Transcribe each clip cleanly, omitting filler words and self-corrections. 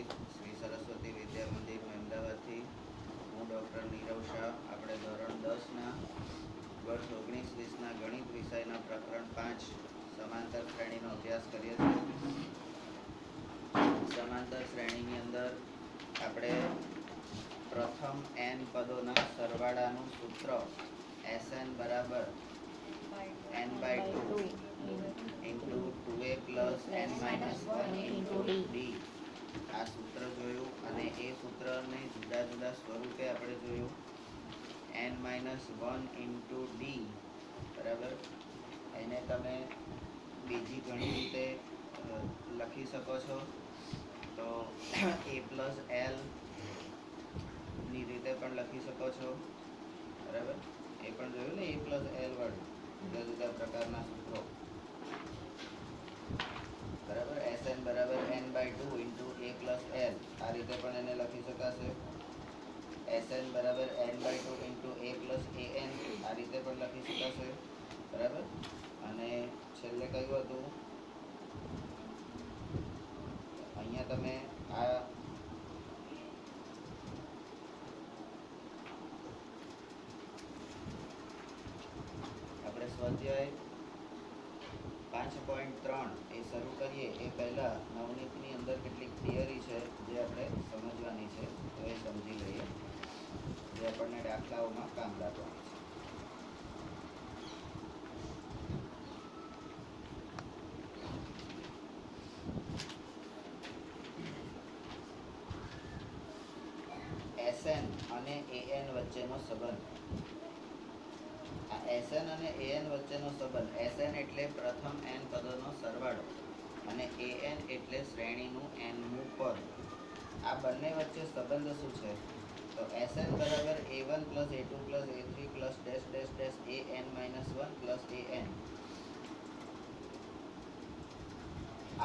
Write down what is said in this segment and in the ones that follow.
શ્રી સરસ્વતી વિદ્યા મંદિર અમદાવાદથી હું ડૉક્ટર નીરવ શાહ. આપણે ધોરણ 10ના વર્ષ 19-20ના ગણિત વિષયના પ્રકરણ 5 સમાંતર શ્રેણીનો અભ્યાસ કરીએ છીએ. સમાંતર શ્રેણીની અંદર આપણે પ્રથમ n પદોના સરવાળાનું સૂત્ર Sn બરાબર n/2 into 2a plus n minus 1 into d આ સૂત્ર જોયું અને એ સૂત્રને જુદા જુદા સ્વરૂપે આપણે જોયું. n minus 1 into d બરાબર, એને તમે બીજી ઘણી રીતે લખી શકો છો. તો a plus l ની રીતે પણ લખી શકો છો. બરાબર, એ પણ જોયું ને, a plus l વાળું જુદા જુદા પ્રકારના સૂત્રો. બરાબર, Sn બરાબર n/2 into a plus l આ રીતે પણ એને લખી શકાશે. Sn બરાબર n/2 into a plus an આ રીતે પણ લખી શકાશે. બરાબર, અને છેલ્લે કયું હતું અહીંયા તમે આ આપણે સ્વાધ્યાય 5.3 એ શરૂ કરીએ એ પહેલાં નવનીતની અંદર કેટલીક થિયરી છે જે આપણે સમજવાની છે. તો એ સમજી લઈએ, જે આપણને દાખલાઓમાં કામ લાગવાની છે. Sn અને an વચ્ચેનો સંબંધ. આ Sn અને an વચ્ચેનો સંબંધ, Sn એટલે પ્રથમ n પદોનો સરવાળો અને an એટલે શ્રેણીનું nમું પદ. આ બંને વચ્ચે સંબંધ શું છે? તો Sn બરાબર a1 plus a2 plus a3 plus dash dash dash an minus 1 plus an.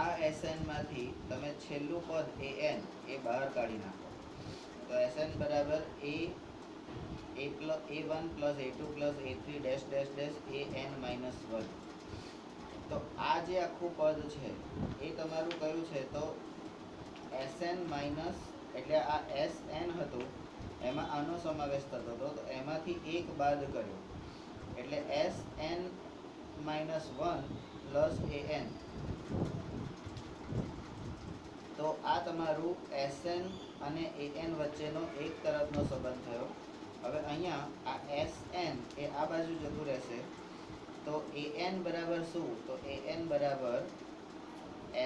આ Sn માંથી તમે છેલ્લું પદ an એ બહાર કાઢી નાખો. તો Sn બરાબર a1 plus a2 plus a3 dash dash dash an minus 1. તો આ જે આખું પદ છે એ તમારું કયું છે? તો Sn માઇનસ, એટલે આ Sn હતું એમાં આનો સમાવેશ થતો હતો, તો એમાંથી એક બાદ કર્યો એટલે Sn minus 1 plus an. તો આ તમારું Sn અને an વચ્ચેનો એક તરફનો સંબંધ થયો. હવે અહીંયા આ Sn એ આ બાજુ જતું રહેશે. તો an બરાબર શું? તો an બરાબર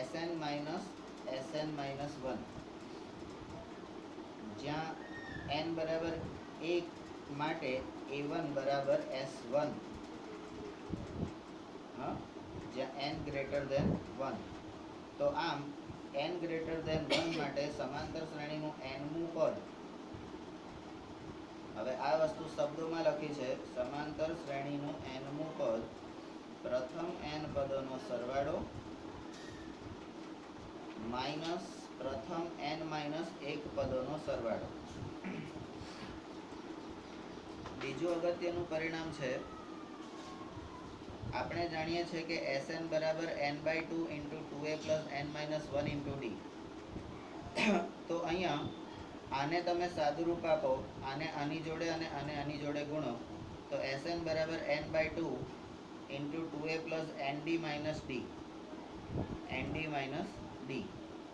Sn minus 1, જ્યાં n બરાબર 1 માટે a1 બરાબર s1, જ્યાં n greater than 1. તો આમ n greater than 1 માટે સમાંતર શ્રેણીનું nમું પદ. હવે આ વસ્તુ શબ્દોમાં લખી છે. સમાંતર શ્રેણીનું nમું પદ પ્રથમ n પદોનો સરવાળો માઇનસ પ્રથમ n માઇનસ 1 પદોનો સરવાળો. બીજું અગત્યનું પરિણામ છે, આપણે જાણીએ છીએ કે Sn બરાબર n/2 into 2a plus n minus 1 into d. તો અહીંયા આને તમે સાદુરૂપ આપો, આને આની જોડે અને આને આની જોડે ગુણો, તો Sn બરાબર n/2 into 2a plus nd minus d.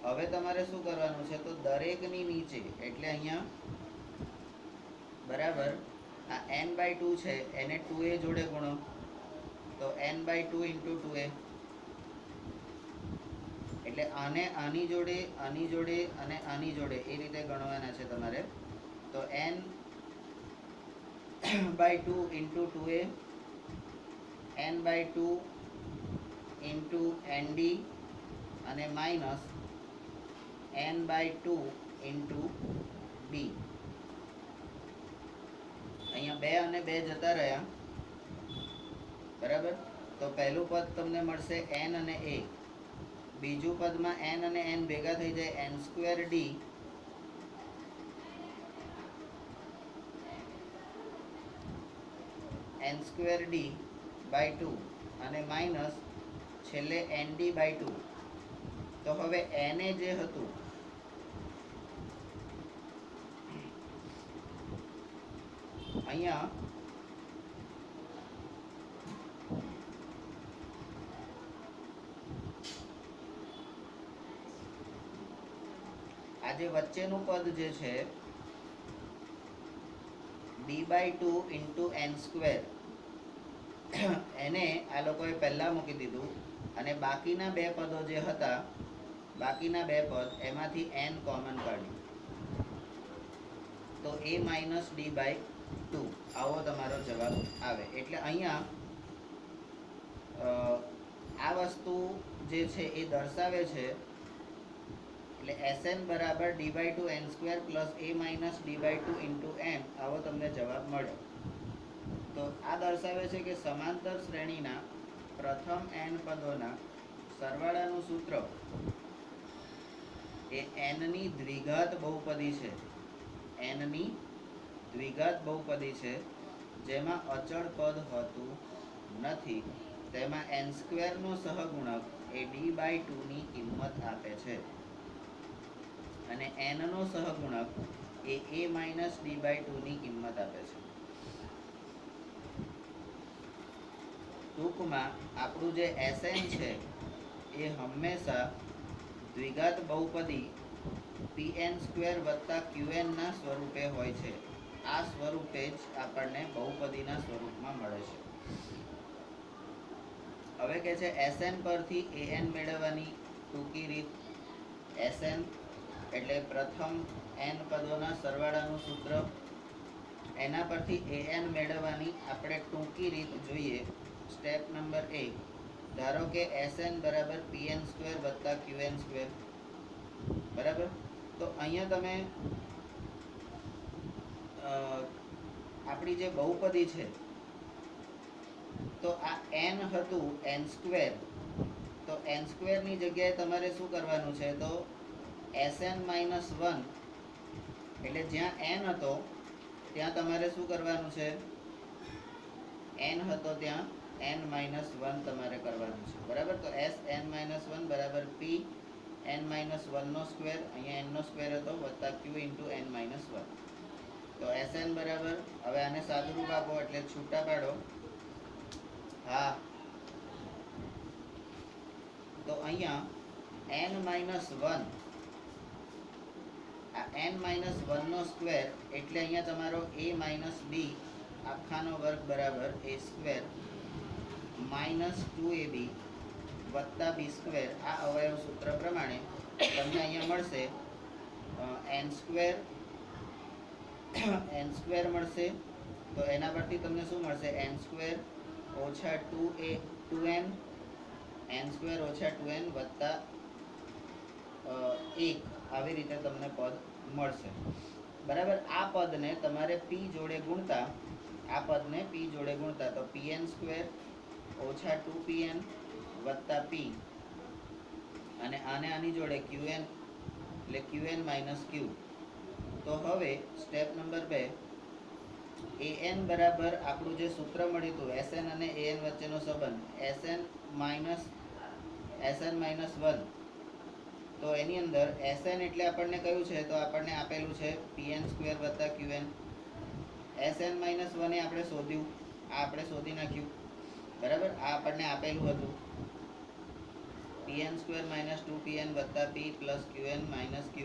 હવે તમારે શું કરવાનું છે? તો દરેકની નીચે, એટલે અહીંયા બરાબર આ n/2 છે એને 2a જોડે ગુણો, તો n/2 into 2a. એટલે આને આની જોડે, આની જોડે અને આની જોડે એ રીતે ગણવાના છે તમારે. તો n/2 into 2a, n/2 into nd અને માઇનસ n/2 into d. અહીંયા 2 અને 2 જતા રહ્યા. બરાબર, તો પહેલું પદ તમને મળશે n અને a. બીજું પદમાં n અને n ભેગા થઈ જાય n²d by 2 અને માઇનસ છેલ્લે nd by 2. તો હવે n જે હતું અહીંયા આ જે વચ્ચેનું પદ જે છે d/2 ઇન્ટુ n સ્ક્વેર, એને આ લોકોએ પહેલાં મૂકી દીધું અને બાકીના બે પદો જે હતા, બાકીના બે પદ એમાંથી n કોમન કાઢ્યું, તો a માઇનસ d/2 આવો તમારો જવાબ આવે. એટલે અહીંયા આ વસ્તુ જે છે એ દર્શાવે છે, એટલે Sn બરાબર d/2 n square plus a minus d/2 into n, આવો તમને જવાબ મળે. તો આ દર્શાવે છે કે સમાંતર શ્રેણીના પ્રથમ n પદોના સરવાળાનું સૂત્ર એ n ની દ્વિઘાત બહુપદી છે. n ની દ્વિઘાત બહુપદી છે, જેમાં અચળ પદ હોતું નથી. તેમાં n સ્ક્વેરનો સહગુણક એ d/2 ની કિંમત આપે છે અને n નો સહગુણક એ a માઇનસ d/2 ની કિંમત આપે છે. ટૂંકમાં આપણું જે Sn છે એ હંમેશા દ્વિઘાત બહુપદી pn સ્ક્વેર વત્તા qn ના સ્વરૂપે હોય છે. આ સ્વરૂપે જ આપણને બહુપદીના સ્વરૂપમાં મળે છે. હવે કે છે Sn પરથી an મેળવવાની ટૂંકી રીત. Sn એટલે પ્રથમ n પદોના સરવાળાનું સૂત્ર. એના પરથી an મેળવવાની આપણે ટૂંકી રીત જોઈએ. સ્ટેપ નંબર 1, ધારો કે Sn બરાબર pn સ્ક્વેર વત્તા qn સ્ક્વેર, બરાબર. તો અહીંયા તમે આપણી જે બહુપદી છે, તો આ n હતું n સ્ક્વેર, તો n સ્ક્વેરની જગ્યાએ તમારે શું કરવાનું છે, તો Sn માઇનસ 1, એટલે જ્યાં n હતો ત્યાં તમારે શું કરવાનું છે, n હતો ત્યાં n માઇનસ 1 તમારે કરવાનું છે, બરાબર. તો Sn માઇનસ 1 બરાબર p n માઇનસ 1 નો સ્ક્વેર, અહીંયા n નો સ્ક્વેર હતો, વત્તા q ઇન્ટુ n માઇનસ 1. તો Sn બરાબર, હવે આને સાદુરૂપ આપો એટલે છૂટા પાડો. હા, તો અહીંયા n માઇનસ 1, આ n માઇનસ 1 નો સ્ક્વેર એટલે અહીંયા તમારો a માઇનસ b આખાનો વર્ગ બરાબર a સ્ક્વેર માઇનસ 2ab વત્તા b સ્ક્વેર. આ અવયવ સૂત્ર પ્રમાણે તમને અહીંયા મળશે n સ્ક્વેર મળશે. તો એના પરથી તમને શું મળશે, n સ્ક્વેર ઓછા 2n, n સ્ક્વેર ઓછા 2n વત્તા 1, આવી રીતે તમને પદ મળશે, બરાબર. આ પદને તમારે p જોડે ગુણતા, આ પદને p જોડે ગુણતા, તો pn સ્ક્વેર ઓછા 2pn વત્તા p, અને આને આની જોડે qn, એટલે qn માઇનસ q. તો હવે સ્ટેપ નંબર 2, an બરાબર આપણું જે સૂત્ર મળ્યું હતું Sn અને an વચ્ચેનો સંબંધ Sn માઇનસ 1, તો એની અંદર Sn એટલે આપણને કયું છે, તો આપણને આપેલું છે pn સ્ક્વેર વત્તા qn. Sn માઇનસ 1 એ આપણે શોધ્યું, આ આપણે શોધી નાખ્યું, બરાબર. આ આપણને આપેલું હતું pn સ્ક્વેર માઇનસ 2pn વત્તા p plus qn minus q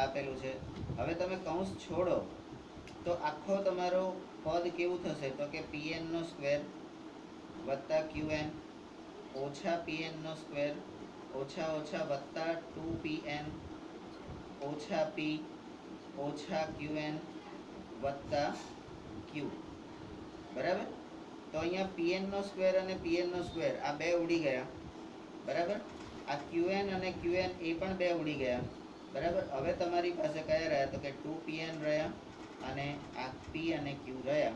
આપેલું છે. હવે તમે કૌંસ છોડો તો આખો તમારો પદ કેવું થશે, તો કે pn નો સ્ક્વેર વત્તા qn ઓછા pn નો સ્ક્વેર ઓછા ઓછા વત્તા 2pn ઓછા p ઓછા qn વત્તા q, બરાબર. તો અહીંયા pn નો સ્ક્વેર અને pn નો સ્ક્વેર આ બે ઉડી ગયા, બરાબર. આ qn અને qn એ પણ બે ઉડી ગયા, બરાબર. હવે તમારી પાસે કયા રહ્યા, તો કે 2pn રહ્યા અને આ p અને q રહ્યા,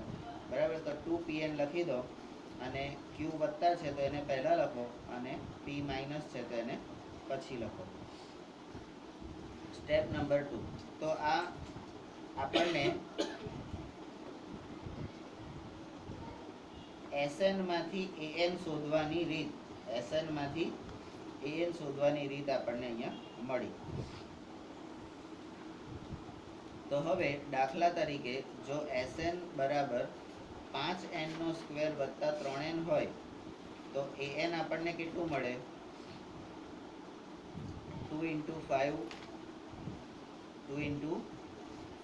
બરાબર. તો 2pn લખી દો અને q વત્તા છે તો એને પહેલા લખો અને p માઇનસ છે તો એને પછી લખો. સ્ટેપ નંબર 2, તો આ આપણને Sn માંથી an શોધવાની રીત, Sn માંથી an શોધવાની રીત આપણને અહીંયા મળી. તો હવે દાખલા તરીકે જો Sn બરાબર 5n નો સ્ક્વેર વત્તા 3n હોય તો an આપણને કેટલું મળે? 2 into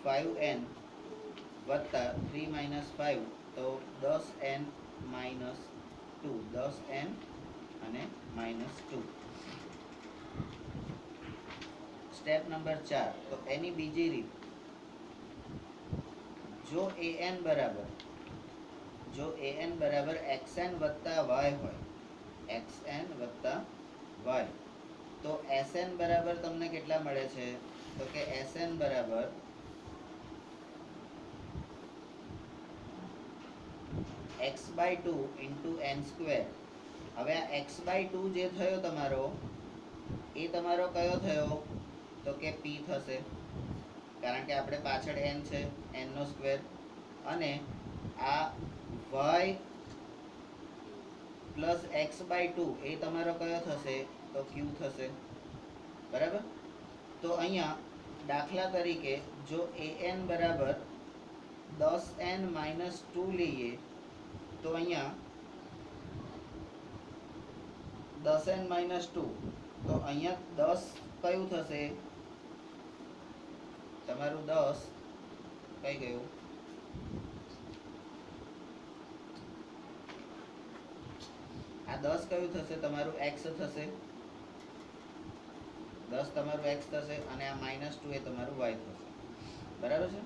5n વત્તા 3 minus 5 તો 10n minus 2, 10n અને minus 2. સ્ટેપ નંબર 4, તો એની બીજી રીત, જો an બરાબર xn વત્તા y હોય, xn વત્તા y, તો Sn બરાબર તમને કેટલા મળે છે? તો કે Sn બરાબર x/2 into n સ્ક્વેર. હવે આ x/2 જે થયો તમારો, એ તમારો કયો થયો? તો કે p થશે, કારણ કે આપણે પાછળ n છે, n નો સ્ક્વેર, અને આ y પ્લસ x/2 એ તમારો કયો થશે? તો q થશે, બરાબર? તો અહીંયા દાખલા તરીકે જો an બરાબર 10n minus 2 લઈએ તો અહીંયા 10n minus 2, તો અહીંયા 10 કયું થશે? તમારું 10 કઈ ગયું? આ 10 કયું થશે? તમારું x થશે, 10 તમારું x થશે, અને આ -2 એ તમારું y થશે, બરાબર છે?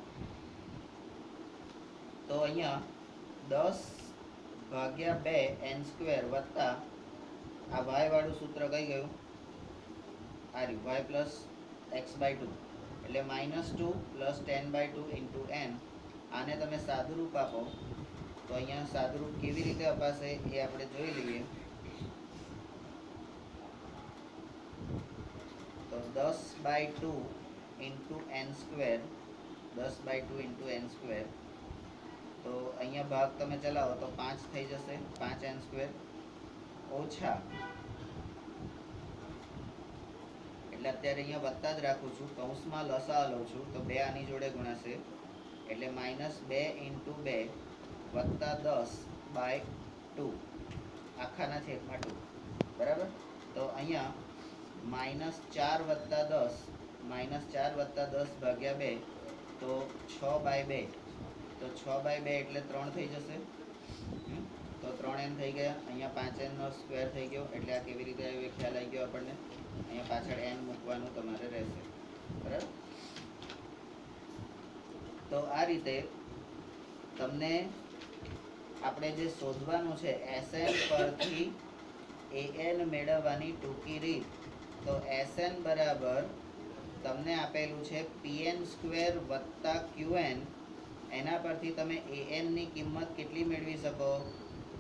તો અહીંયા 10/2 n સ્ક્વેર વત્તા આ y વાળું સૂત્ર કઈ ગયું? આ રહ્યું, y પ્લસ x/2, એટલે -2 પ્લસ 10/2 into n. આને તમે સાદુરૂપ આપો તો અહીંયા સાદુરૂપ કેવી રીતે અપાશે એ આપણે જોઈ લઈએ. તો 10/2 into n square, 10/2 into n square, તો અહીંયા ભાગ તમે ચલાવો તો 5 થઈ જશે, 5n સ્ક્વેર ઓછા, એટલે અત્યારે અહીંયા વત્તા જ રાખું છું, કૌંસમાં લસા લઉં છું, તો 2 આની જોડે ગુણાશે, એટલે -2 into 2 વત્તા 10/2 આખાના છેદમાં 2, બરાબર? તો અહીંયા -4 વત્તા 10 ભાગ્યા 2, તો 6/2, તો 6/2 એટલે 3 થઈ જશે, તો 3n થઈ ગયા. અહીંયા 5n નો સ્ક્વેર થઈ ગયો, એટલે આ કેવી રીતે આવ્યો એ ખ્યાલ આવી ગયો આપણને. અહીંયા પાછળ n મૂકવાનું તમારે રહેશે, બરાબર? તો આ રીતે તમને આપણે જે શોધવાનું છે Sn પરથી an મેળવવાની ટૂંકી રીત, તો Sn બરાબર તમને આપેલું છે pn સ્ક્વેર વત્તા qn. એના પરથી તમે an ની કિંમત કેટલી મેળવી શકો?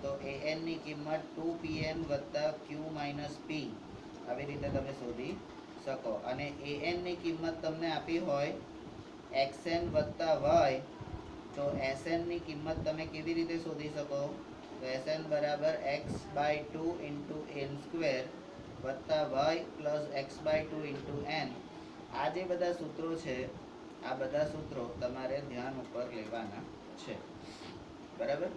તો an ની કિંમત 2pn વત્તા q માઇનસ p, આવી રીતે તમે શોધી શકો. અને an ની કિંમત તમને આપી હોય xn વત્તા y, તો Sn ની કિંમત તમે કેવી રીતે શોધી શકો? તો Sn બરાબર x/2 into n સ્ક્વેર વત્તા y plus x/2 into n. આ જે બધા સૂત્રો છે, આ બધા સૂત્રો તમારે ધ્યાન ઉપર લેવાના છે, બરાબર?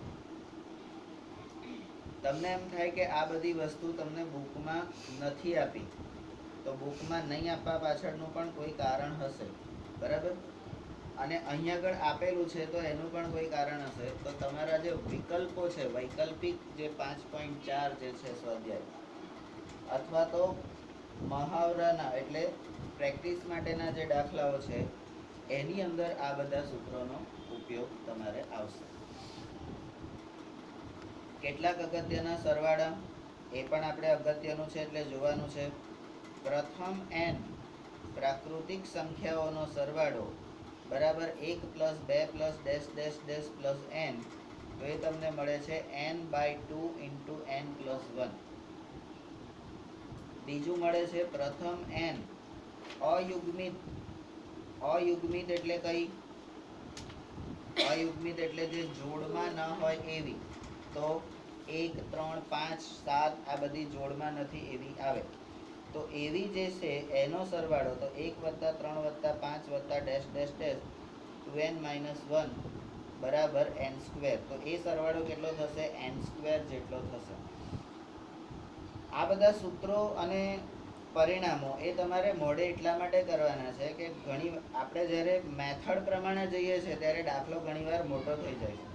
તમને એમ થાય કે આ બધી વસ્તુ તમને બુકમાં નથી આપી, તો બુકમાં નહીં આપવા પાછળનું પણ કોઈ કારણ હશે, બરાબર? અને અહીંયા આગળ આપેલું છે તો એનું પણ કોઈ કારણ હશે. તો તમારા જે વિકલ્પો છે, વૈકલ્પિક જે 5.4 જે છે સ્વાધ્યાય, અથવા તો મહાવરાના એટલે પ્રેક્ટિસ માટેના જે દાખલાઓ છે, એની અંદર આ બધા સૂત્રોનો ઉપયોગ તમારે આવશે. કેટલાક અગત્યના સરવાળા એ પણ આપણે અગત્યનું છે એટલે જોવાનું છે. પ્રથમ n પ્રાકૃતિક સંખ્યાઓનો સરવાળો બરાબર 1 plus 2 plus dash dash dash plus n, તો એ તમને મળે છે n/2 into n plus 1. બીજું મળે છે પ્રથમ n અયુગ્મિત. અયુગ્મિત એટલે કઈ? અયુગ્મિત એટલે જે જોડમાં ન હોય એવી. તો 1, 3, 5, 7 આ બધી જોડમાં નથી એવી આવે. તો એવી જે છે એનો સરવાળો તો 1 + 3 + 5 + dash dash dash 2n minus 1 બરાબર n સ્ક્વેર. તો એ સરવાળો કેટલો થશે? n સ્ક્વેર જેટલો થશે. આ બધા સૂત્રો અને પરિણામો એ તમારે મોઢે એટલા માટે કરવાના છે કે ઘણી આપણે જ્યારે મેથડ પ્રમાણે જઈએ છીએ ત્યારે દાખલો ઘણીવાર મોટો થઈ જાય છે,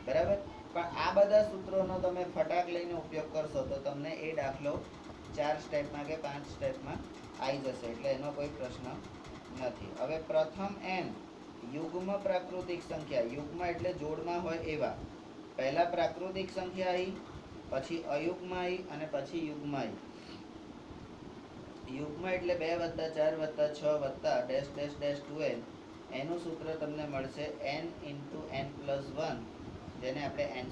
બરાબર. પણ આ બધા સૂત્રોનો તમે ફટાક લઈને ઉપયોગ કરશો તો તમને એ દાખલો 4 સ્ટેપમાં કે 5 સ્ટેપમાં આવી જશે, એટલે એનો કોઈ પ્રશ્ન નથી. હવે પ્રથમ n યુગ્મ પ્રાકૃતિક સંખ્યા, યુગ્મ એટલે જોડમાં હોય એવા. પહેલા પ્રાકૃતિક સંખ્યા આવી, પછી અયુગ્મ આવી અને પછી યુગ્મ આવી. યુગ્મ એટલે 2 + 4 + 6 + ડેશ ડેશ ડેશ 2n. એનું સૂત્ર તમને મળશે n × n + 1, જેને આપણે n²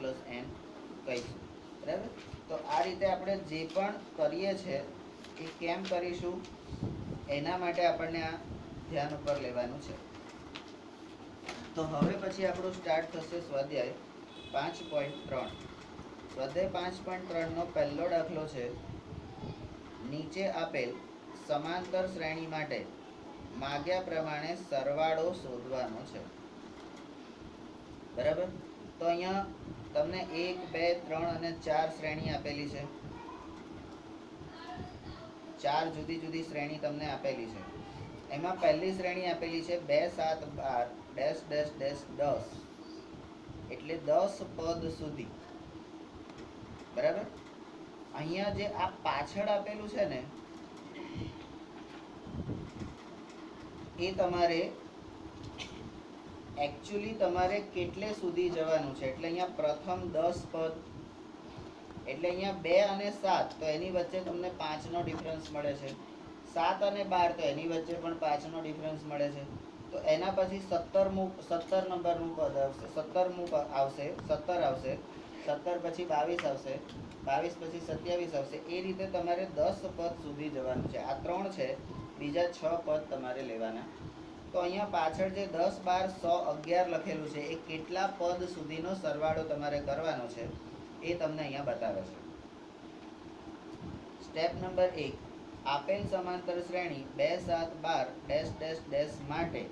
+ n કહીશું, બરાબર. તો આ રીતે આપણે જે પણ કરીએ છીએ એ કેમ કરીશું એના માટે આપણને આ ધ્યાન ઉપર લેવાનું છે. તો હવે પછી આપણું સ્ટાર્ટ થશે સ્વાધ્યાય 5.3. સ્વાધ્યાય 5.3 નો પહેલો દાખલો છે, નીચે આપેલ સમાંતર શ્રેણી માટે માગ્યા પ્રમાણે સરવાળો શોધવાનો છે, બરાબર. તો અહીંયા તમને 1, 2, 3 અને 4 શ્રેણી આપેલી છે. 4 જુદી જુદી શ્રેણી તમને આપેલી છે. એમાં પહેલી શ્રેણી આપેલી છે 2, 7, 12 ડેશ ડેશ ડેશ 10, એટલે 10 પદ સુધી, બરાબર. અહીંયા જે આ પાછળ આપેલું છે ને એ તમારે એકચ્યુઅલી તમારે કેટલે સુધી જવાનું છે, એટલે અહીંયા પ્રથમ 10 પદ, એટલે અહીંયા 2 અને 7, તો એની વચ્ચે તમને 5 નો ડિફરન્સ મળે છે. 7 અને 12, તો એની વચ્ચે પણ 5 નો ડિફરન્સ મળે છે. તો એના પછી 17 નંબરનું પદ આવશે, 17મું આવશે, 17 આવશે, 17 પછી 22 આવશે, 22 પછી 27 આવશે. એ રીતે તમારે 10 પદ સુધી જવાનું છે. આ 3 છે, બીજા 6 પદ તમારે લેવાના. તો અહીંયા પાછળ જે 10, 12, 100, 11 લખેલું છે એ કેટલા પદ સુધીનો સરવાળો તમારે કરવાનો છે એ તમને અહીંયા બતાવે છે. સ્ટેપ નંબર 1, આપેલ સમાંતર શ્રેણી 2, 7, 12 ડેશ ડેશ ડેશ માટે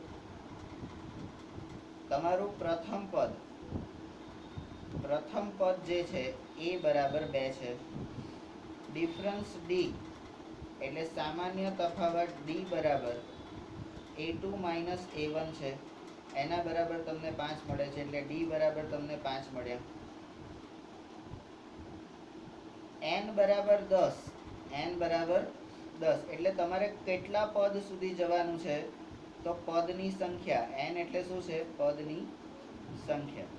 તમારું પ્રથમ પદ જે છે એ બરાબર 2 છે. ડિફરન્સ ડી એટલે સામાન્ય તફાવત ડી બરાબર a2 - a1 છે, એના બરાબર તમને 5 મળે છે, એટલે ડી બરાબર તમને 5 મળ્યા. n બરાબર 10, એટલે તમારે કેટલા પદ સુધી જવાનું છે? તો પદની સંખ્યા, n એટલે શું છે? પદની સંખ્યા.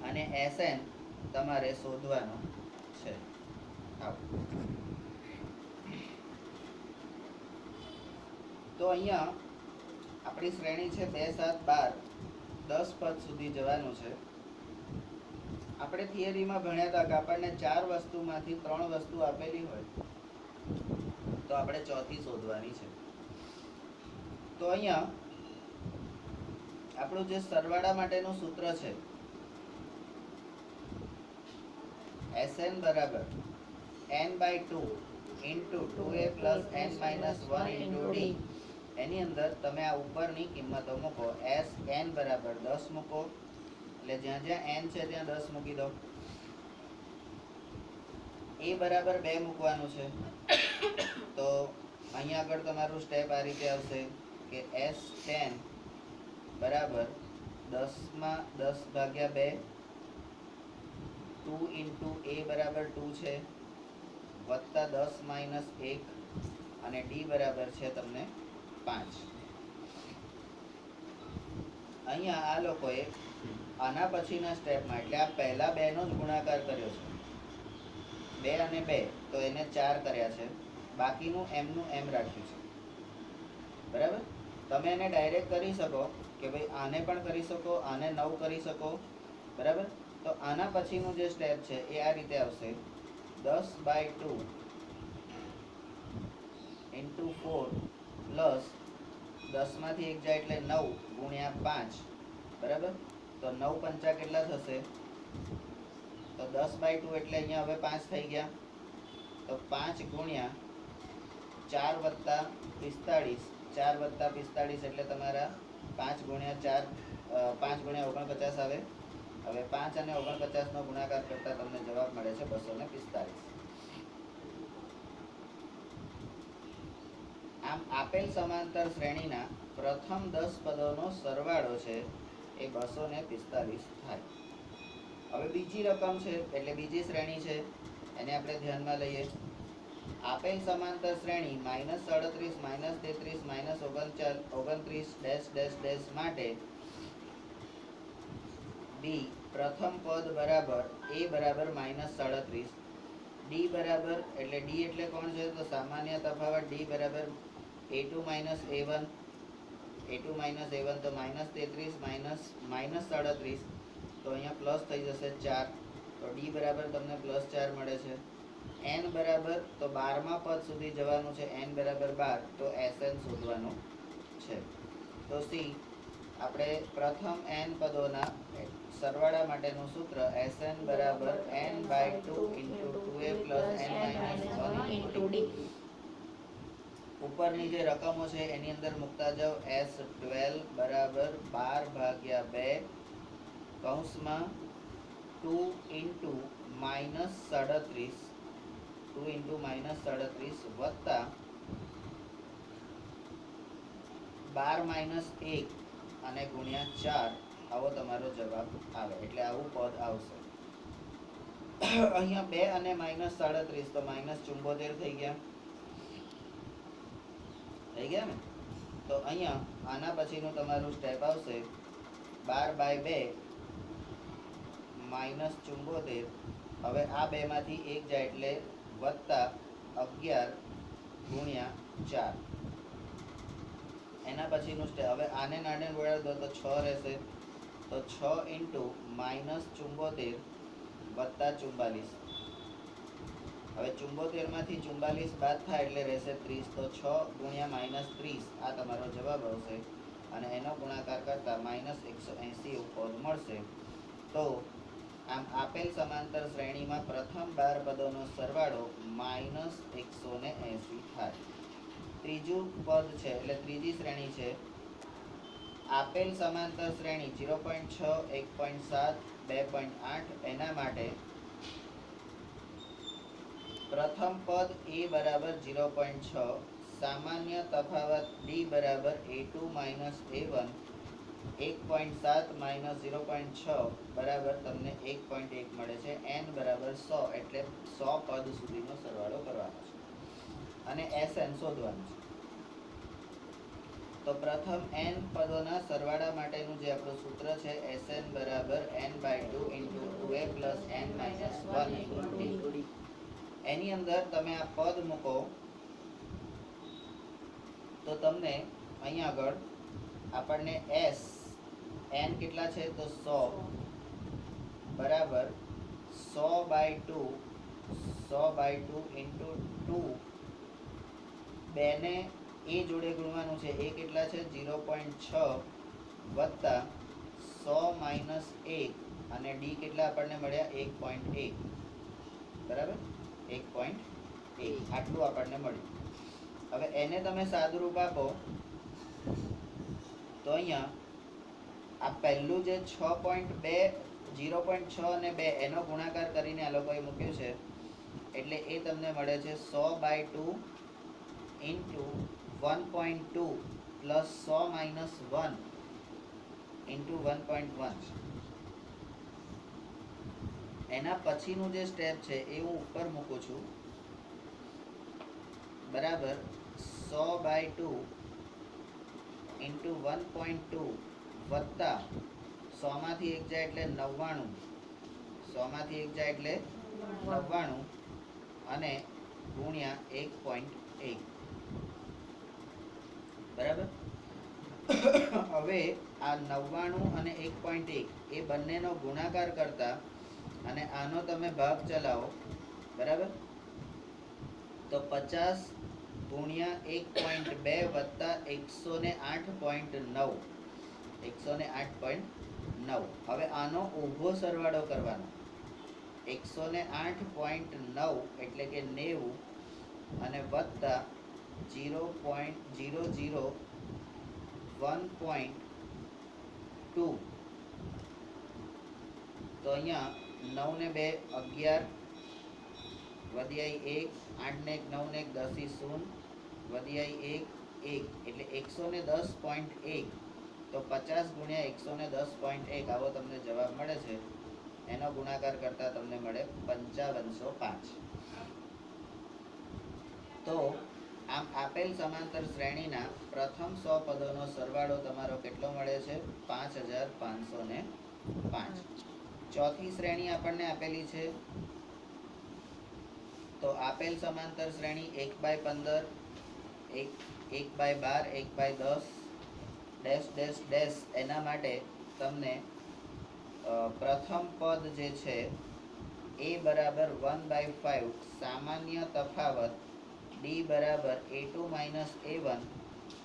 અને Sn તમારે શોધવાનું છે. તો અહીંયા આપણી શ્રેણી છે 2, 7, 12 10 પદ સુધી જવાનું છે. આપણે થિયરીમાં ભણ્યા હતા કે આપણને 4 વસ્તુમાંથી 3 વસ્તુ આપેલી હોય તો આપણે ચોથી શોધવાની છે. તો અહીંયા આપણું જે સરવાળા માટેનું સૂત્ર છે Sn બરાબર n/2 × 2a + n - 1 × d. એની અંદર તમે આ ઉપરની કિંમતો મૂકો. Sn બરાબર 10 મૂકો, એટલે જ્યાં જ્યાં n છે ત્યાં 10 મૂકી દો. a બરાબર 2 મૂકવાનું છે. તો અહીંયા આગળ તમારું સ્ટેપ આ રીતે આવશે કે S10 બરાબર 10/2, 2 × a બરાબર 2 છે, વત્તા 10 - 1, અને d બરાબર છે તમને 5. અહીંયા આ લોકોએ આના પછીના સ્ટેપમાં, એટલે આ પહેલા 2 નો જ ગુણાકાર કર્યો છે, 2 અને 2, તો એને 4 કર્યા છે, બાકીનું એમનું એમ રાખ્યું છે, બરાબર. તમે એને ડાયરેક્ટ કરી શકો કે ભાઈ આને પણ કરી શકો, આને 9 કરી શકો, બરાબર. તો આના પછીનું જે સ્ટેપ છે એ આ રીતે આવશે 10/2 × 4 પ્લસ 10 માંથી 1 જાય એટલે 9 × 5, બરાબર. તો 9 પંચા કેટલા થશે? તો 10/2 એટલે અહીંયા હવે 5 થઈ ગયા. તો 5 × 4 + 45 4 + 45 એટલે તમારા 5 × 4 5 × 49 આવે. હવે 5 અને 49 નો ગુણાકાર કરતા તમને જવાબ મળે છે 245. આમ આપેલ સમાંતર શ્રેણીના પ્રથમ 10 પદોનો સરવાળો છે એ 245 થાય. હવે બીજી રકમ છે એટલે બીજી શ્રેણી છે એને આપણે ધ્યાનમાં લઈએ. આપેલ સમાંતર શ્રેણી -37 -33 -29 માટે બી પ્રથમ પદ બરાબર a બરાબર -37, ડી બરાબર એટલે ડી એટલે કોણ છે તો સામાન્ય તફાવત ડી બરાબર a2 - a1, a2 - a1 તો -33 -37 તો અહીંયા પ્લસ થઈ જશે 4 તો ડી બરાબર તમને +4 મળે છે. n બરાબર તો 12મા પદ સુધી જવાનું છે, n બરાબર 12 તો Sn શોધવાનું છે. તો સી આપણે પ્રથમ n પદોના સરવાળા માટેનું સૂત્ર Sn બરાબર n/2 × 2a + n - 1 × d. ઉપરની જે રકમો છે એની અંદર મૂકતા જાઓ. S12 બરાબર 12/2 કૌંસમાં 2 × -37 વત્તા 12 - 1 અને ગુણ્યા 4 આવો તમારો જવાબ આવે. એટલે આવું પદ આવશે. અહીંયા 2 અને -37 તો -74 થઈ ગયા ને. તો અહીંયા આના પછીનું તમારું સ્ટેપ આવશે 12/2 -74. હવે આ બે માંથી એક જાય એટલે વત્તા 11 ગુણ્યા 4. એના પછીનું સ્ટેપ હવે આને નાને બોલાવી દો તો 6 રહેશે. તો 6 × -74 વત્તા 44. હવે 74 માંથી 44 બાદ થાય એટલે રહેશે 30. તો 6 ગુણ્યા -30 આ તમારો જવાબ આવશે અને એનો ગુણાકાર કરતા -180 એવું પદ મળશે. તો આમ આપેલ સમાંતર શ્રેણીમાં પ્રથમ 12 પદોનો સરવાળો -180 થાય. ત્રીજું પદ છે એટલે ત્રીજી શ્રેણી છે. આપેલ સમાંતર શ્રેણી 0.6, 1.7, 2.8 એના માટે પ્રથમ પદ a બરાબર 0.6, સામાન્ય તફાવત d બરાબર a2 - a1, 1.7 - 0.6 બરાબર તમને 1.1 મળે છે. n બરાબર 100 એટલે 100 પદ સુધીનો સરવાળો કરવાનો છે અને Sn શોધવાનું છે. તો પ્રથમ n પદોના સરવાળા માટેનું જે આપણું સૂત્ર છે Sn બરાબર n/2 × 2a + n - 1 × d. એની અંદર તમે આ પદ મૂકો તો તમને અહીંયા આગળ આપણને S n કેટલા છે તો 100 બરાબર 100/2 × 2. બેને એ જોડે ગુણવાનું છે. એ કેટલા છે 0.6 વત્તા 100 - 1 અને ડી કેટલા આપણને મળ્યા 1.1 બરાબર 1.1 આટલું આપણને મળ્યું. હવે એને તમે સાદુરૂપ આપો તો અહીંયા આ પહેલું જે 6.2 0.6 અને 2 એનો ગુણાકાર કરીને આ લોકોએ મૂક્યું છે એટલે એ તમને મળે છે 100/2 × 1.2 + 100 - 1 × 1.1. એના પછીનું જે સ્ટેપ છે એ હું ઉપર મૂકું છું બરાબર 100/2 × 1.2 વત્તા 100 માંથી 1 જાય એટલે 99, 100 માંથી 1 જાય એટલે 99 અને ગુણ્યા 1.1 બરાબર. હવે આ 99 અને 1.1 એ બંનેનો ગુણાકાર કરતા અને આનો તમે ભાગ ચલાવો બરાબર તો 50 ગુણ્યા 1.2 વત્તા 108.9 108.9. હવે આનો ઊભો સરવાળો કરવાનો 108.9 એટલે કે 90 અને વત્તા 0.001.2 તો અહીંયા 9 ને 2 11 વધી આવી 1 8 ને 1 9 ને 1 10 = 0 વધી આવી 1 એટલે 110.1 તો 50 ગુણ્યા 110.1 આવો તમને જવાબ મળે છે. એનો ગુણાકાર કરતા તમને મળે 5505. તો આમ આપેલ સમાંતર શ્રેણીના પ્રથમ 100 પદોનો સરવાળો તમારો કેટલો મળે છે? 5505. ચોથી શ્રેણી આપણને આપેલી છે. તો આપેલ સમાંતર શ્રેણી 1/15 1/12 1/10 ડેશ ડેશ ડેશ એના માટે તમને પ્રથમ પદ જે છે a બરાબર 1/5 સામાન્ય તફાવત d બરાબર a2 - a1.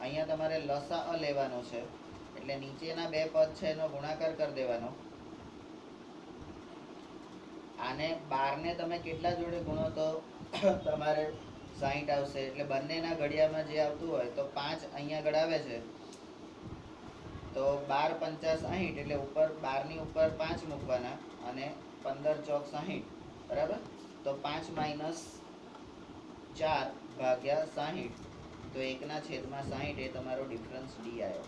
અહીંયા તમારે લસાઅ લેવાનો છે એટલે નીચેના બે પદ છે એનો ગુણાકાર કરી દેવાનો. આને 12 ને તમે કેટલા જોડે ગુણો તો તમારે 60 આવશે. એટલે બંનેના ઘડિયામાં જે આવતું હોય તો 5 અહીંયા આગળ આવે છે તો 12 × 5 = 60 એટલે ઉપર 12 ની ઉપર 5 મૂકવાના અને 15 × 4 = 60 બરાબર. તો 5 - 4 ભાગ્યા 60 તો 1/60 એ તમારો ડિફરન્સ ડી આવ્યો.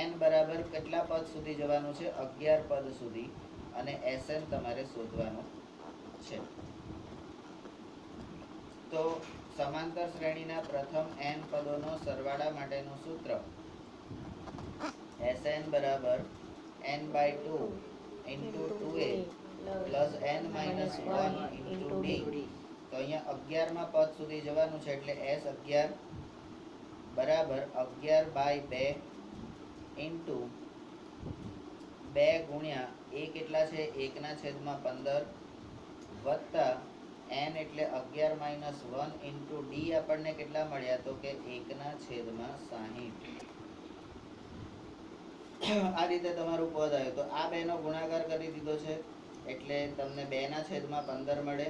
n બરાબર કેટલા પદ સુધી જવાનું છે? 11 પદ સુધી અને Sn તમારે શોધવાનું છે. તો સમાંતર શ્રેણીના પ્રથમ n પદોનો સરવાળા માટેનું સૂત્ર Sn બરાબર n/2 × 2a plus n - 1 × d. તો અહીંયા 11 માં પદ સુધી જવાનું છે એટલે S11 બરાબર 11/2 ઇન્ટુ 2 ગુણ્યા a કેટલા છે? 1/15 વત્તા n એટલે 11 - 1 ઇન્ટુ d આપણને કેટલા મળ્યા? તો કે 1/60. આ રીતે તમારું પદ આવ્યું. તો આ બેનો ગુણાકાર કરી દીધો છે એટલે તમને 2/15 મળે.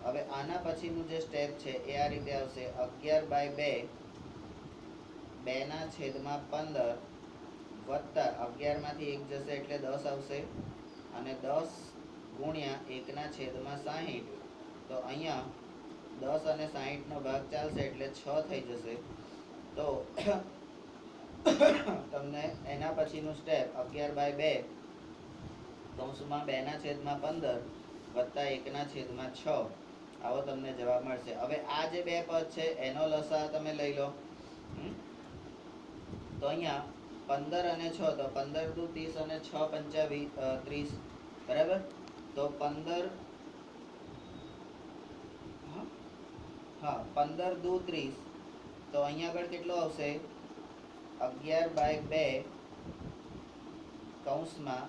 હવે આના પછીનું જે સ્ટેપ છે એ આ રીતે આવશે 11/2 2/15 વત્તા 11 માંથી 1 જશે એટલે 10 આવશે અને 10 ગુણ્યા 1/60. તો અહીંયા 10 અને 60 નો ભાગ ચાલશે એટલે 6 થઈ જશે. તો તમને એના પછીનું સ્ટેપ 11/2 કૌંસમાં 2/15 વત્તા 1/6 આવો તમને જવાબ મળશે. હવે આ જે બે પદ છે એનો લસા તમે લઈ લો. તો અહીંયા 15 અને 6 તો 15 દુ 30 અને 6 પંચા 30 બરાબર. તો 15 દુ 30 તો અહીંયા આગળ કેટલો આવશે? 11/2 કૌંસમાં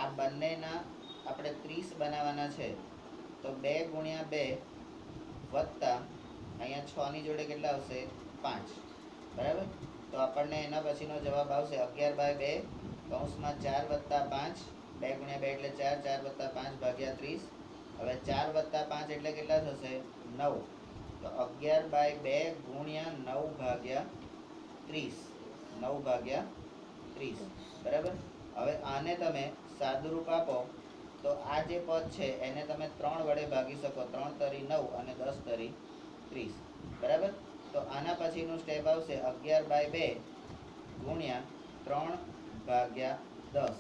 આ બંનેના આપણે 30 બનાવવાના છે તો 2 ગુણ્યા 2 વત્તા અહીંયા 6 ની જોડે કેટલા આવશે? 5 બરાબર. તો આપણને એના પછીનો જવાબ આવશે 11/2 કૌંસમાં 4 વત્તા 5 2 ગુણ્યા 2 એટલે 4 4 વત્તા 5 ભાગ્યા 30. હવે 4 વત્તા 5 એટલે કેટલા થશે? 9. તો 11/2 ગુણ્યા 9 ભાગ્યા 30 9 ભાગ્યા 30 બરાબર. હવે આને તમે સાદુરૂપ આપો તો આ જે પદ છે એને તમે 3 વડે ભાગી શકો. 3 તરી 9 અને 10 તરી 30 બરાબર. તો આના પછીનું સ્ટેપ આવશે 11/2 ગુણ્યા 3/10.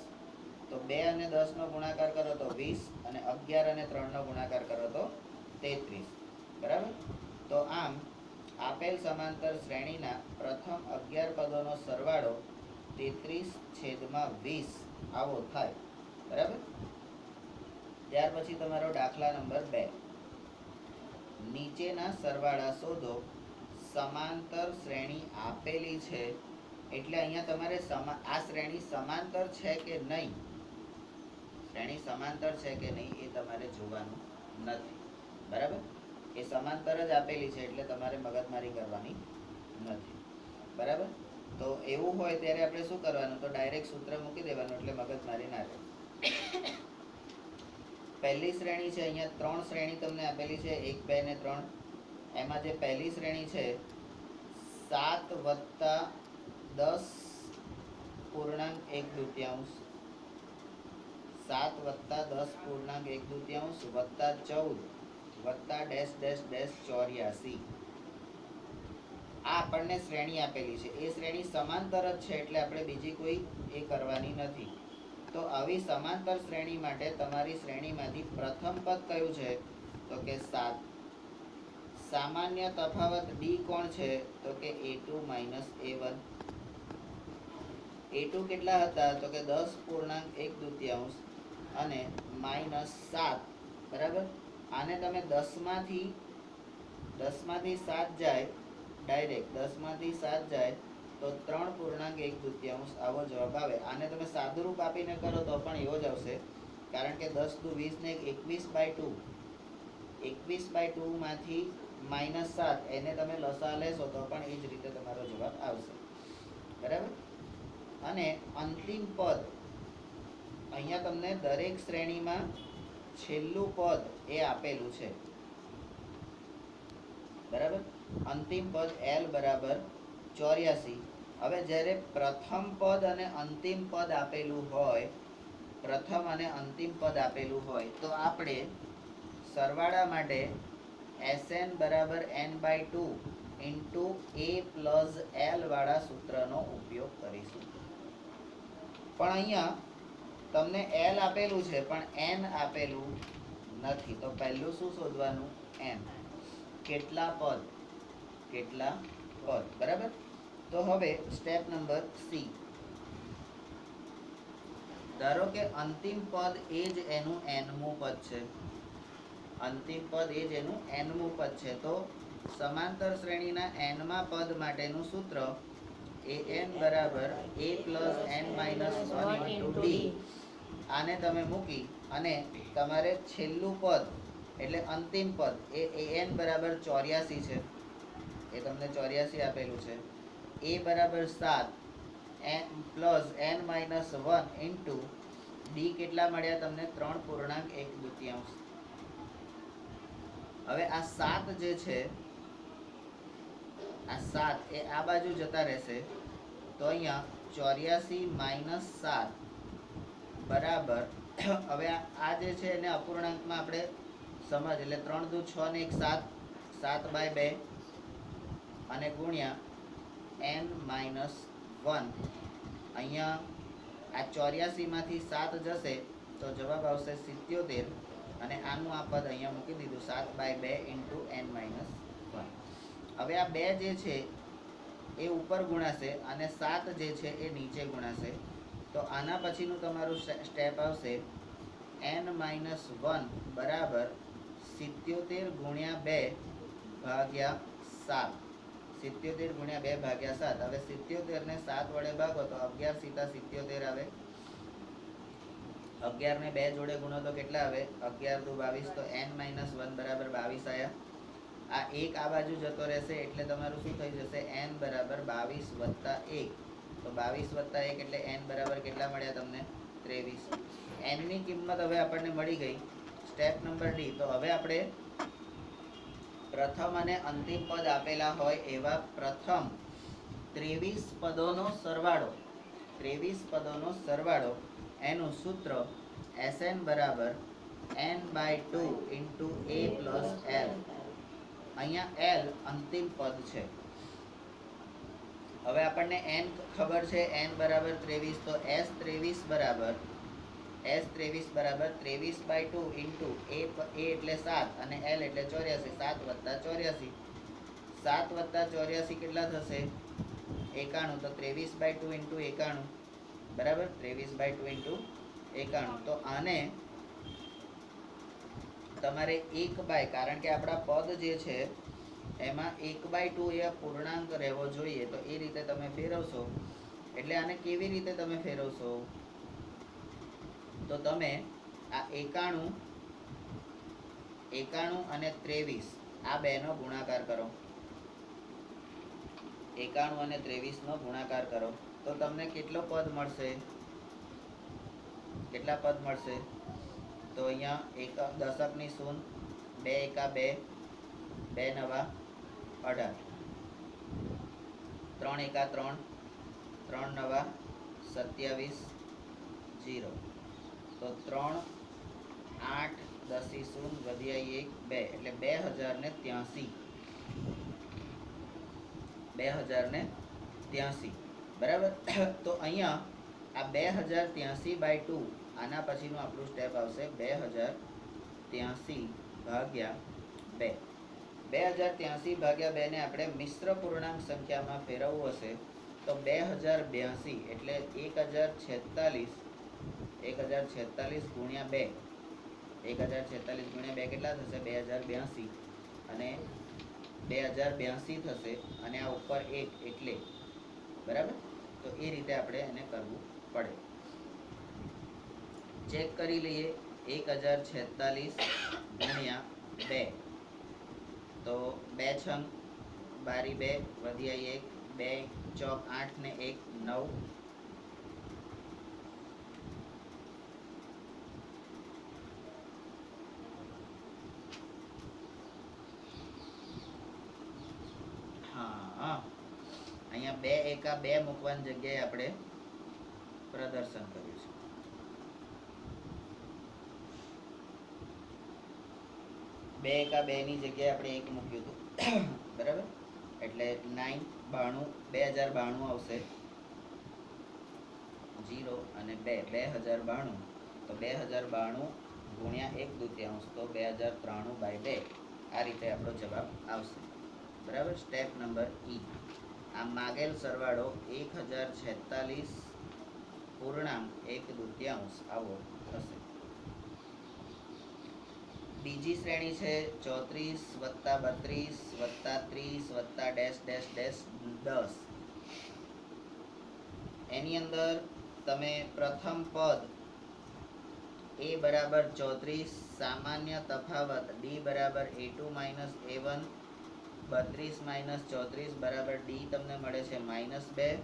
તો 2 અને 10 નો ગુણાકાર કરો તો 20 અને 11 અને 3 નો ગુણાકાર કરો તો 33 બરાબર. તો આમ આપેલ સમાંતર શ્રેણીના પ્રથમ 11 પદોનો સરવાળો 33/20 આવો થાય બરાબર. ત્યાર પછી તમારો દાખલા નંબર 2. નીચેના સરવાળા શોધો. સમાંતર શ્રેણી આપેલી છે એટલે અહીંયા તમારે આ શ્રેણી સમાંતર છે કે નહીં, શ્રેણી સમાંતર છે કે નહીં એ તમારે જોવાનું નથી બરાબર. એ સમાંતર જ આપેલી છે એટલે તમારે મગજમારી કરવાની નથી બરાબર. તો એવું હોય ત્યારે આપણે શું કરવાનું? તો ડાયરેક્ટ સૂત્ર મૂકી દેવાનું એટલે મગજમારી ના રહે. પહેલી શ્રેણી છે અહીંયા 3 શ્રેણી તમને આપેલી છે 1 2 ને 3. એમાં જે પહેલી શ્રેણી છે 7 વત્તા 10 પૂર્ણાંક 1/2, 7 વત્તા 10 પૂર્ણાંક 1/2 વત્તા 14 વત્તા ડેશ ડેશ ડેશ 84. આ આપણને શ્રેણી આપેલી છે. એ શ્રેણી સમાંતર જ છે એટલે આપણે બીજી કોઈ એ કરવાની નથી. તો આવી સમાંતર શ્રેણી માટે તમારી શ્રેણીમાંથી પ્રથમ પદ કયું છે? તો કે 7. સામાન્ય તફાવત ડી કોણ છે? તો કે a2 - a1. a2 કેટલા હતા? તો કે 10.1/2 અને -7. બરાબર. આને તમે 10 માંથી 7 જાય, ડાયરેક્ટ 10 માંથી 7 જાય તો 3.1/2 આવો જવાબ આવે. આને તમે સાદુરૂપ આપીને કરો તો પણ એવો જ આવશે, કારણ કે 10 દુ 20 ને 21/2, 21/2 માંથી -7 એને તમે લસા લેશો તો પણ એ જ રીતે તમારો જવાબ આવશે. બરાબર. અને અંતિમ પદ, અહીંયા તમને દરેક શ્રેણીમાં છેલ્લું પદ એ આપેલું છે. બરાબર. અંતિમ પદ L બરાબર 84. હવે જ્યારે પ્રથમ પદ અને અંતિમ પદ આપેલું હોય, પ્રથમ અને અંતિમ પદ આપેલું હોય તો આપણે સરવાળા માટે Sn બરાબર n/2 into a plus l વાળા સૂત્રનો ઉપયોગ કરીશું. પણ અહીંયા તમને l આપેલું છે પણ n આપેલું નથી. તો પહેલું શું શોધવાનું? n. કેટલા પદ? કેટલા પદ? બરાબર. તો હવે સ્ટેપ નંબર સી. ધારો કે અંતિમ પદ એ જ એનું nમું પદ છે. અંતિમ પદ એ જ એનું nમું પદ છે. તો સમાંતર શ્રેણીના nમા પદ માટેનું સૂત્ર an બરાબર a plus n minus 1 into D. આને તમે મૂકી અને તમારે છેલ્લું પદ એટલે અંતિમ પદ એ an બરાબર 84 છે. એ તમને 84 આપેલું છે. a બરાબર 7 n plus n minus 1 into D કેટલા મળ્યા તમને? 3.1/2. હવે આ 7 જે છે, આ 7 એ આ બાજુ જતા રહેશે. તો અહીંયા 84 - 7 બરાબર. હવે આ જે છે એને અપૂર્ણાંકમાં આપણે સમજ, એટલે 3 દુ 6 ને 1 7, 7/2 અને ગુણ્યા n-1. અહીંયા આ 84 માંથી 7 જશે તો જવાબ આવશે 77. અને આનું આ પદ અહીંયા મૂકી દીધું 7/2 ઇન્ટુ n-1. હવે આ 2 જે છે એ ઉપર ગુણાશે અને 7 જે છે એ નીચે ગુણાશે. તો આના પછીનું તમારું સ્ટેપ આવશે n-1 બરાબર 77 ગુણ્યા 2 ભાગ્યા 7. 77 ગુણ્યા 2 ભાગ્યા 7. હવે 77 ને 7 વડે ભાગો તો 11 સીતા 77 આવે. 11 ને 2 જોડે ગુણો તો કેટલા આવે? 11 દુ 22. તો n-1 બરાબર 22 આયા. આ એક આ બાજુ જતો રહેશે એટલે તમારું શું થઈ જશે? n બરાબર 22 વત્તા 1. તો 22 વત્તા 1 એટલે n બરાબર કેટલા મળ્યા તમને? 23. n ની કિંમત હવે આપણને મળી ગઈ. Step number D. તો હવે આપણે પ્રથમ અને અંતિમ પદ આપેલા હોય એવા પ્રથમ 23 પદોનો સરવાળો, 23 પદોનો સરવાળો, એનું સૂત્ર Sn બરાબર n/2 into a plus l. અહીંયા l અંતિમ પદ છે. હવે આપણને n ખબર છે, n બરાબર 23. તો S23 બરાબર 23/2 ઇન્ટુ a એટલે 7 અને l એટલે 84. 7 + 84. 7 + 84 કેટલા થશે? 91. તો 23/2 ઇન્ટુ 91 બરાબર. 23/2 ઇન્ટુ 91. તો આને તમારે 1/, કારણ કે આપણા પદ જે છે એમાં 1/2 એ પૂર્ણાંક રહેવો જોઈએ. તો એ રીતે તમે ફેરવશો. એટલે આને કેવી રીતે તમે ફેરવશો? તો તમે આ 91 અને 23 આ બેનો ગુણાકાર કરો. 91 અને 23 નો ગુણાકાર કરો તો તમને કેટલો પદ મળશે? કેટલા પદ મળશે? તો અહીંયા એક દશકની શૂન્ય, 2 એકા 2, 2 નવા 18, 3 એકા 3, 3 નવા 27, 0. તો 3, 8, 10 શૂન્ય વધ્યા 1, 2 એટલે 2083. 2083 બરાબર. તો અહીંયા આ 2083/2 આના પછીનું આપણું સ્ટેપ આવશે 2083 ભાગ્યા 2. 2083/2 ને આપણે મિશ્ર પૂર્ણાંક સંખ્યામાં ફેરવવું હશે તો 2082 એટલે 1046 ગુણ્યા 2. 1046 ગુણ્યા 2 કેટલા થશે? 2082 અને 2082 થશે અને આ ઉપર 1 એટલે બરાબર. તો એ રીતે આપણે એને કરવું પડે. ચેક કરી લઈએ. 1046 ગુણ્યા 2 તો 2 છંગ 12 2 વધ્યા 1, 2 ચોક 8 ને 1 9. અહીંયા 2 એકા 2 મૂકવાની જગ્યાએ આપણે પ્રદર્શન કર્યું છે. બે એકા 2 ની જગ્યાએ આપણે 1 મૂક્યું હતું બરાબર. એટલે 2092 આવશે. 0 અને 2 2092. તો 2092 ગુણ્યા 1/2 તો 2093/2. આ રીતે આપણો જવાબ આવશે બરાબર. સ્ટેપ નંબર ઈ. આ માગેલ સરવાળો 1046 પૂર્ણાંક 1/2 આવો થશે. બીજી શ્રેણી છે 34 + 32 + 30 + -10. એની અંદર તમે પ્રથમ પદ a બરાબર 34, સામાન્ય તફાવત d બરાબર a2 - a1, 32 - 34 બરાબર d તમને મળે છે -2.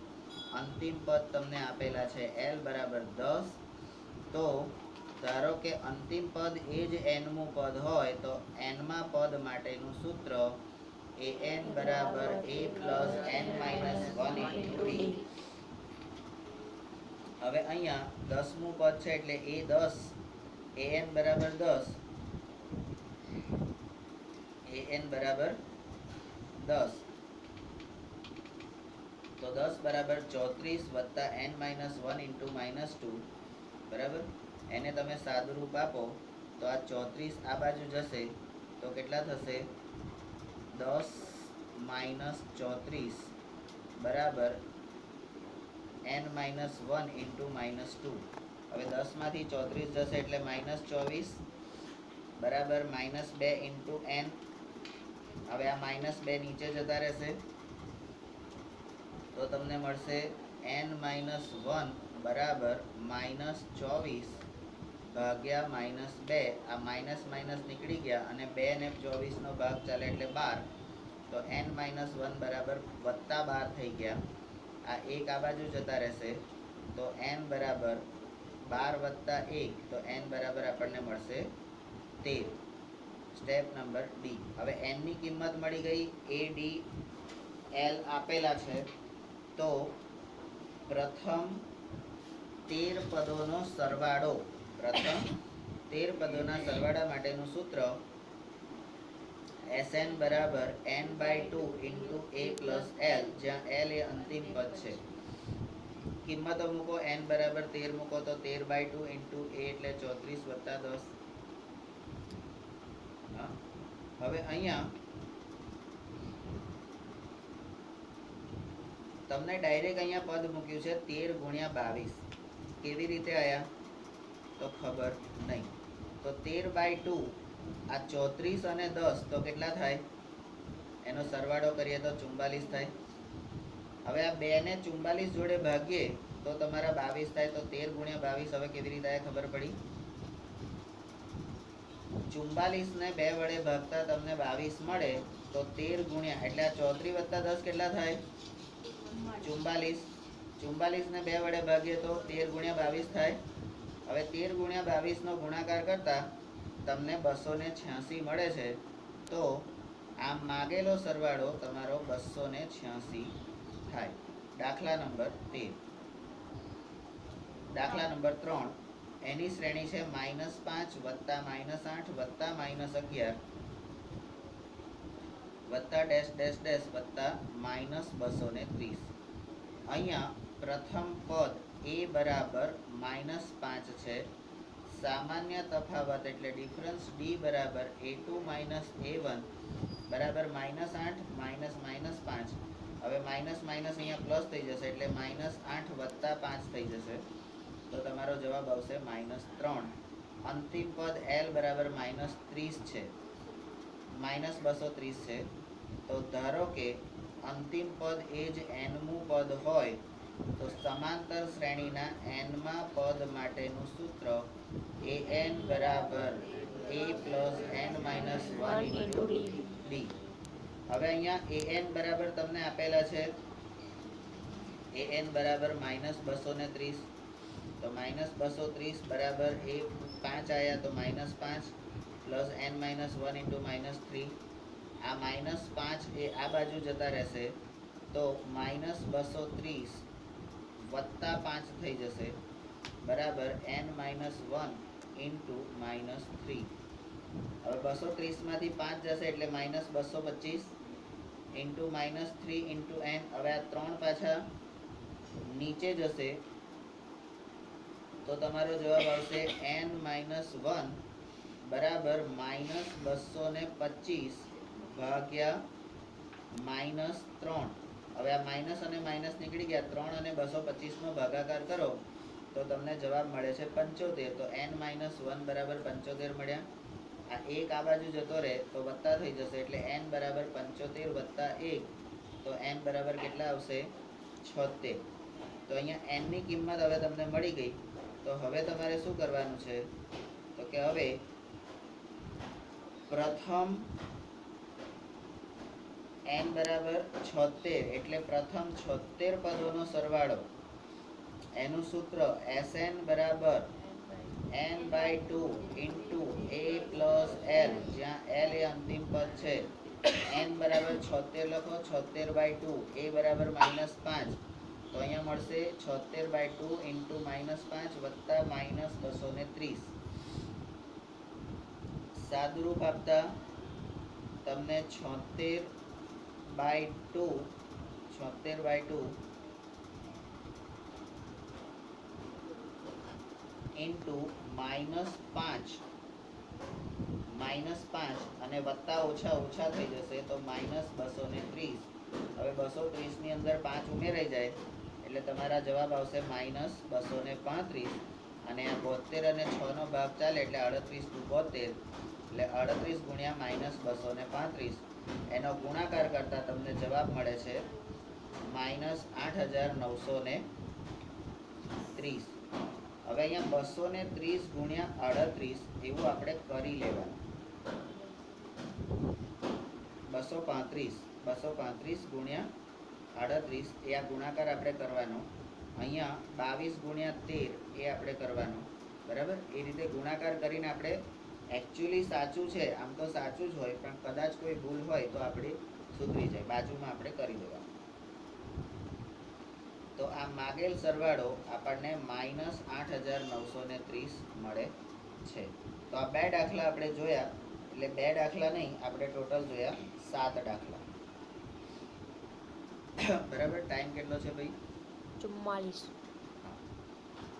અંતિમ પદ તમને આપેલા છે l બરાબર 10. તો ધારો કે અંતિમ પદ એ જ n-મું પદ હોય તો n-મા પદ માટેનું સૂત્ર an બરાબર a + n - 1 × d. હવે અહીંયા 10મું પદ છે એટલે a10, an બરાબર 10, an બરાબર 10. તો 10 બરાબર 34 + n - 1 × -2 બરાબર. એને તમે સાદુરૂપ આપો તો આ 34 આ બાજુ જશે તો કેટલા થશે? 10 - 34 બરાબર n - 1 × -2. હવે 10 માંથી 34 જશે એટલે -24 બરાબર -2 × n. હવે આ -2 નીચે જતા રહેશે તો તમને મળશે n - 1 બરાબર -24 ભાગ્યા -2. આ માઇનસ નીકળી ગયા અને 2 ને 24 નો ભાગ ચાલે એટલે 12. તો n - 1 બરાબર +12 થઈ ગયા. આ 1 આ બાજુ જતા રહેશે તો n બરાબર 12 + 1 તો n બરાબર આપણને મળશે 13. Step number D. હવે n ની કિંમત મળી ગઈ. a d l આપેલા છે તો પ્રથમ 13 પદોનો સરવાળો, પ્રથમ 13 પદોના સરવાળા માટેનું સૂત્ર Sn બરાબર n/2 × a + l, જ્યાં l એ અંતિમ પદ છે. કિંમતો મૂકો. n બરાબર 13 મૂકો તો 13/2 × a એટલે 34 + 10. હવે અહીંયા તમને ડાયરેક્ટ અહીંયા પદ મૂક્યું છે 13 × 22. કેવી રીતે આયા તો ખબર નહીં. તો 13/2 આ 34 અને 10 તો કેટલા થાય? એનો સરવાળો કરીએ તો 44 થાય. હવે આ 2 ને 44 જોડે ભાગીએ તો તમારા 22 થાય. તો 13 × 22 હવે કેવી રીતે આયા ખબર પડી? 44 ને 2 વડે ભાગતા તમને 22 મળે તો 13 ગુણ્યા એટલે આ 34 + 10 કેટલા થાય? 44. 44 ને 2 વડે ભાગીએ તો 13 × 22 થાય. હવે 13 × 22 નો ગુણાકાર કરતા તમને 286 મળે છે. તો આમ માગેલો સરવાળો તમારો 286 થાય. દાખલા નંબર 13. દાખલા નંબર 3, એની શ્રેણી છે -5 + -8 + -11 વત્તા ડેશ ડેશ ડેશ વત્તા -230. અહીંયા પ્રથમ પદ a બરાબર -5 છે. સામાન્ય તફાવત એટલે ડિફરન્સ d બરાબર a2 - a1 બરાબર -8 - -5. હવે માઇનસ માઇનસ અહીંયા પ્લસ થઈ જશે એટલે -8 વત્તા 5 થઈ જશે. તો તમારો જવાબ આવશે -3. અંતિમ પદ l બરાબર -30 છે, -230 છે. તો ધારો કે અંતિમ પદ એ જ nમું પદ હોય તો સમાંતર શ્રેણીના nમા પદ માટેનું સૂત્ર an બરાબર a + n - 1 * d. હવે અહીંયા an બરાબર તમને આપેલા છે, an બરાબર -230. તો -230 બરાબર એ 5 આયા તો -5 + n - 1 * -3. આ -5 એ આ બાજુ જતા રહેશે તો -230 વત્તા 5 થઈ જશે બરાબર n - 1 * -3. હવે 230 માંથી 5 જશે એટલે -225 * -3 * n. હવે આ 3 પાછા નીચે જશે તો તમારો જવાબ આવશે n - 1 બરાબર -225 ભાગ્યા -3. હવે આ માઇનસ અને માઇનસ નીકળી ગયા. 3 અને 225 નો ભાગાકાર કરો તો તમને જવાબ મળે છે 75. તો n - 1 બરાબર 75 મળ્યા. આ 1 આ બાજુ જતો રહે તો વત્તા થઈ જશે એટલે n બરાબર 75 વત્તા 1. તો n બરાબર કેટલા આવશે? 76. તો અહીંયા n ની કિંમત હવે તમને મળી ગઈ. તો હવે તમારે શું કરવાનું છે? તો કે હવે પ્રથમ n બરાબર 76 એટલે પ્રથમ 76 પદોનો સરવાળો, એનું સૂત્ર Sn બરાબર n/2 * a + l, જ્યાં l એ અંતિમ પદ છે. n બરાબર 76 લખો, 76/2, a બરાબર -5. તો અહીંયા મળશે 76/2 * -5 વત્તા -230. સાદુરૂપ આપતા તમને 76/2 ઇન્ટુ -5 અને વત્તા ઓછા ઓછા થઈ જશે તો -230. હવે 230 ની અંદર 5 ઉમેરાઈ જાય એટલે તમારા જવાબ આવશે -235. અને આ 72 અને 6 નો ભાગ ચાલે એટલે 38 × 72 એટલે 38 ગુણ્યા -235. એનો ગુણાકાર કરતા તમને જવાબ મળે છે -8930. હવે અહીંયા 230 ગુણ્યા 38 એવું આપણે કરી લેવાનું. 235 ગુણ્યા 38 એ આ ગુણાકાર આપણે કરવાનો. અહીંયા 22 ગુણ્યા 13 એ આપણે કરવાનો. બરાબર? એ રીતે ગુણાકાર કરીને આપણે એકચ્યુઅલી સાચું છે, આમ તો સાચું જ હોય પણ કદાચ કોઈ ભૂલ હોય તો આપણે સુધરી જાય, બાજુમાં આપણે કરી દેવાનું. તો આ માગેલ સરવાળો આપણને -8930 મળે છે. તો આ 2 દાખલા આપણે જોયા, એટલે 2 દાખલા નહીં, આપણે ટોટલ જોયા 7 દાખલા. બરાબર? ટાઈમ કેટલો છે ભાઈ? 44. હા,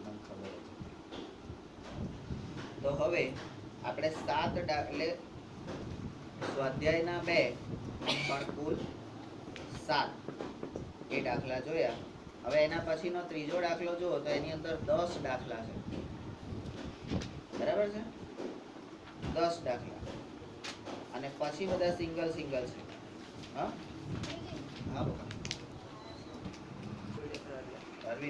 મને ખબર છે. તો હવે આપણે 7 એટલે સ્વાધ્યાયના 2 પણ કુલ 7 એ દાખલા જોયા. હવે એના પછીનો ત્રીજો દાખલો જુઓ તો એની અંદર 10 દાખલા છે. બરાબર છે? 10 દાખલા અને પછી બધા સિંગલ છે. હા, હા.